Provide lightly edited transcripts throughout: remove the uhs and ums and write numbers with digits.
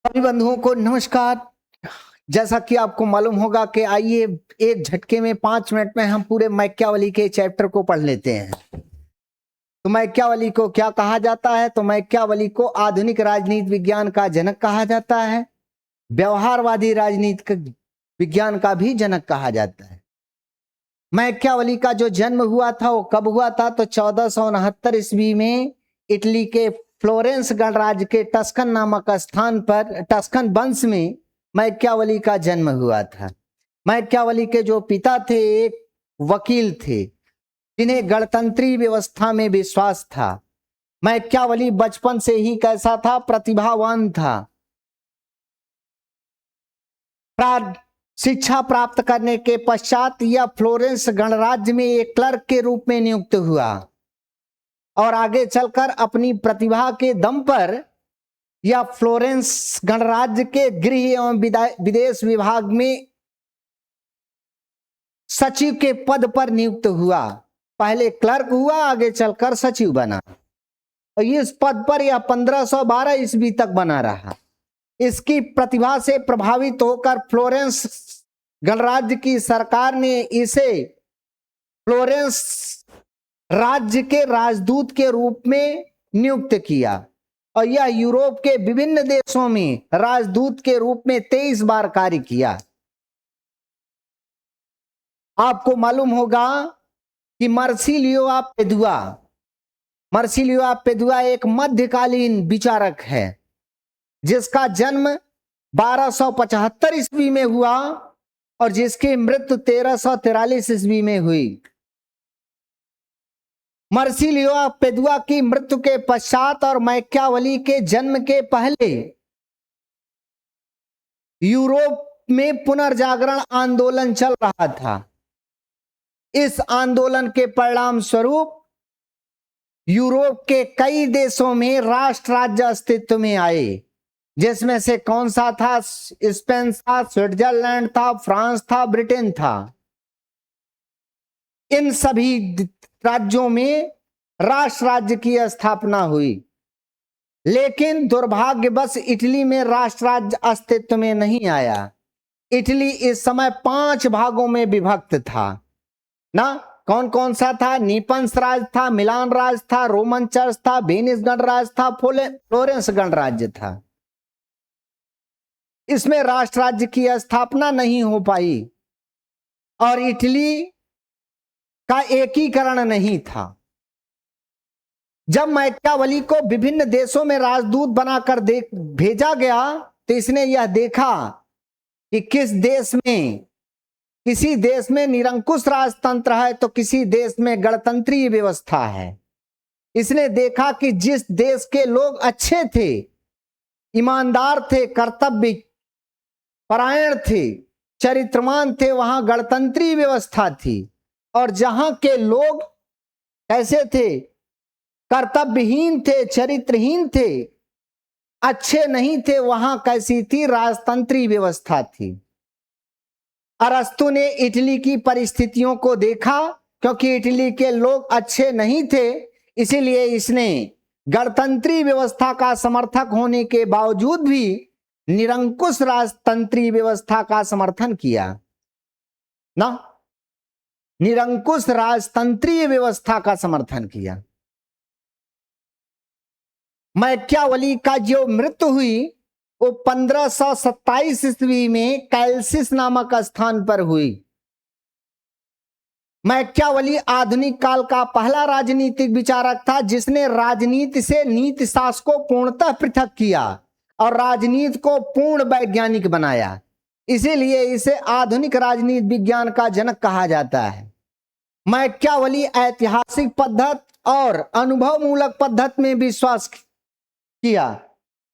सभी बंधुओं को नमस्कार। जैसा कि आपको मालूम होगा कि आइए एक झटके में 5 मिनट में हम पूरे मैकियावेली के चैप्टर को पढ़ लेते हैं। तो मैकियावेली को क्या कहा जाता है? तो मैकियावेली को आधुनिक राजनीति विज्ञान का जनक कहा जाता है, व्यवहारवादी राजनीति विज्ञान का भी जनक कहा जाता है। मैकियावेली का जो जन्म हुआ था वो कब हुआ था? तो 1469 ईस्वी में इटली के फ्लोरेंस गणराज्य के टस्कन नामक स्थान पर टस्कन वंश में मैकियावेली का जन्म हुआ था। मैकियावेली के जो पिता थे एक वकील थे जिन्हें गणतंत्री व्यवस्था में विश्वास था। मैकियावेली बचपन से ही कैसा था? प्रतिभावान था। शिक्षा प्राप्त करने के पश्चात यह फ्लोरेंस गणराज्य में एक क्लर्क के रूप में नियुक्त हुआ और आगे चलकर अपनी प्रतिभा के दम पर यह फ्लोरेंस गणराज्य के गृह एवं विदेश विभाग में सचिव के पद पर नियुक्त हुआ। पहले क्लर्क हुआ, आगे चलकर सचिव बना और इस पद पर यह 1512 ईस्वी तक बना रहा। इसकी प्रतिभा से प्रभावित होकर फ्लोरेंस गणराज्य की सरकार ने इसे फ्लोरेंस राज्य के राजदूत के रूप में नियुक्त किया और यह यूरोप के विभिन्न देशों में राजदूत के रूप में 23 बार कार्य किया। आपको मालूम होगा कि मर्सिलियो पेदुआ एक मध्यकालीन विचारक है जिसका जन्म 1275 ईस्वी में हुआ और जिसकी मृत्यु 1343 ईस्वी में हुई। मर्सिलियो पेदुआ की मृत्यु के पश्चात और मैकियावेली के जन्म के पहले यूरोप में पुनर्जागरण आंदोलन चल रहा था। इस आंदोलन के परिणाम स्वरूप यूरोप के कई देशों में राष्ट्र राज्य अस्तित्व में आए, जिसमें से कौन सा था? स्पेन था, स्विट्जरलैंड था, फ्रांस था, ब्रिटेन था। इन सभी राज्यों में राष्ट्र राज्य की स्थापना हुई, लेकिन दुर्भाग्यवश इटली में राष्ट्र राज्य अस्तित्व में नहीं आया। इटली इस समय 5 भागों में विभक्त था ना। कौन कौन सा था? नीपन्स राज था, मिलान राज था, रोमन चर्च था, वेनिस गणराज्य था, फ्लोरेंस गणराज्य था। इसमें राष्ट्र राज्य की स्थापना नहीं हो पाई और इटली का एकीकरण नहीं था। जब मैकियावेली को विभिन्न देशों में राजदूत बनाकर भेजा गया तो इसने यह देखा कि किसी देश में निरंकुश राजतंत्र है तो किसी देश में गणतंत्रीय व्यवस्था है। इसने देखा कि जिस देश के लोग अच्छे थे, ईमानदार थे, कर्तव्य परायण थे, चरित्रवान थे, वहां गणतंत्रीय व्यवस्था थी और जहां के लोग कैसे थे? कर्तव्यहीन थे, चरित्रहीन थे, अच्छे नहीं थे, वहां कैसी थी? राजतंत्रीय व्यवस्था थी। अरस्तु ने इटली की परिस्थितियों को देखा, क्योंकि इटली के लोग अच्छे नहीं थे, इसीलिए इसने गणतंत्रीय व्यवस्था का समर्थक होने के बावजूद भी निरंकुश राजतंत्रीय व्यवस्था का समर्थन किया ना। निरंकुश राजतंत्रीय व्यवस्था का समर्थन किया। मैकियावेली का जो मृत्यु हुई वो 1527 ईस्वी में कैल्सिस नामक स्थान पर हुई। मैकियावेली आधुनिक काल का पहला राजनीतिक विचारक था जिसने राजनीति से नीति शास्त्र को पूर्णतः पृथक किया और राजनीति को पूर्ण वैज्ञानिक बनाया। इसीलिए इसे आधुनिक राजनीति विज्ञान का जनक कहा जाता है। मैकियावेली ऐतिहासिक पद्धति और अनुभव मूलक पद्धति में विश्वास किया।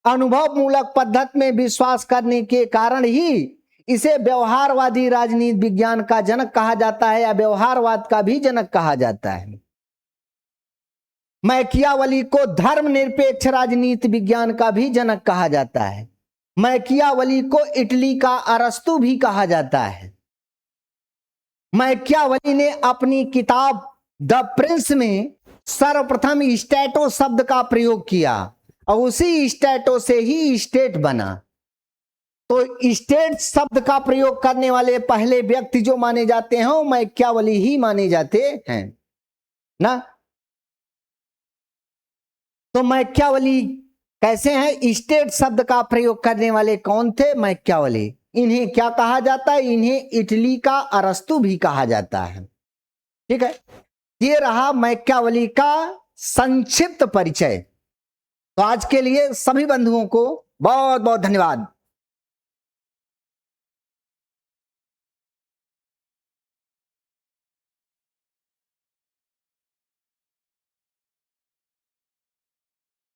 अनुभव मूलक पद्धति में विश्वास करने के कारण ही इसे व्यवहारवादी राजनीति विज्ञान का जनक कहा जाता है या व्यवहारवाद का भी जनक कहा जाता है। मैकियावेली को धर्मनिरपेक्ष राजनीति विज्ञान का भी जनक कहा जाता है। मैकियावेली को इटली का अरस्तु भी कहा जाता है। मैकियावेली ने अपनी किताब द प्रिंस में सर्वप्रथम स्टैटो शब्द का प्रयोग किया और उसी स्टैटो से ही स्टेट बना। तो स्टेट शब्द का प्रयोग करने वाले पहले व्यक्ति जो माने जाते हैं वो मैकियावेली ही माने जाते हैं ना। तो मैकियावेली कैसे हैं? स्टेट शब्द का प्रयोग करने वाले कौन थे? मैकियावेली। इन्हें क्या कहा जाता है? इन्हें इटली का अरस्तु भी कहा जाता है। ठीक है, ये रहा मैकियावेली का संक्षिप्त परिचय। तो आज के लिए सभी बंधुओं को बहुत बहुत धन्यवाद।